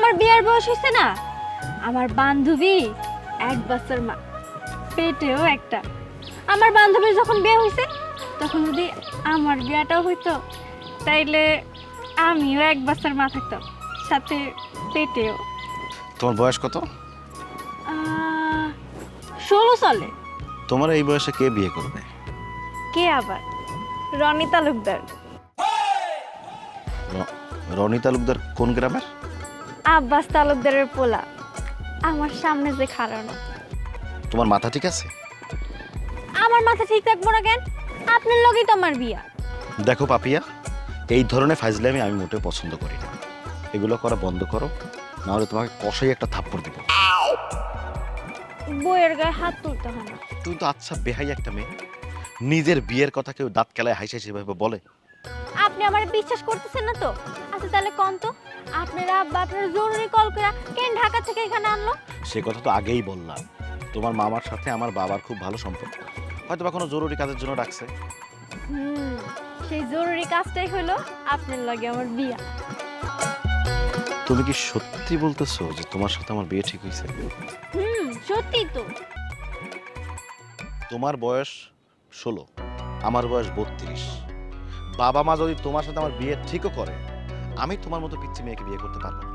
আমার বিয়ার বয়স হয়েছে না, আমার বান্ধবী 1 বছর মা, পেটেও একটা। আমার বান্ধবীর যখন বিয়ে হয়েছে তখন যদি আমার বিয়াটাও হইতো তাইলে আমিও 1 বছর মা থাকতাম, সাথে পেটেও। তোমার বয়স কত? 16 চলে। তোমার এই বয়সে কে বিয়ে করবে? কে আবার? রনি তালুকদার। রনি তালুকদার কোন গ্রামের? আব্বাস তালুকদারের পোলা, আমার সামনে যে খাড়ানো। তোমার মাথা ঠিক আছে? আমার মাথা ঠিক থাকবো না কেন? আপনার লগেই তো আমার বিয়া। দেখো পাপিয়া, এই ধরনের ফাইজলামি আমি মোটেও পছন্দ করি না। এগুলো করা বন্ধ করো, নাহলে তোমাকে কষাই একটা থাপ্পড় দিব। বইয়ের গায়ে হাত তুলতে হয় না। তুমি তো আচ্ছা বেহাই একটা মেয়ে, নিজের বিয়ের কথা কেউ দাঁত কেলায় হাসে সেভাবে বলে? আপনি আমার বিশ্বাস করতেছেন না তো? আচ্ছা তাহলে কোন তো, আপনার আব্বা আপনার জরুরি কল করে কেন ঢাকা থেকে এখানে আনলো? সে কথা তো আগেই বললাম, তোমার মামার সাথে আমার বাবার খুব ভালো সম্পর্ক, হয়তো বা কোনো জরুরি কাজের জন্য ডাকছে। সেই জরুরি কাজটাই হলো আপনার লগে আমার বিয়া। তুমি কি সত্যি বলতেছো যে তোমার সাথে আমার বিয়ে ঠিক হয়েছে? সত্যি তো। তোমার বয়স 16, আমার বয়স 32। বাবা মা যদি তোমার সাথে আমার বিয়ে ঠিকও করে, আমি তোমার মতো পিচ্ছি মেয়েকে বিয়ে করতে পারবো না।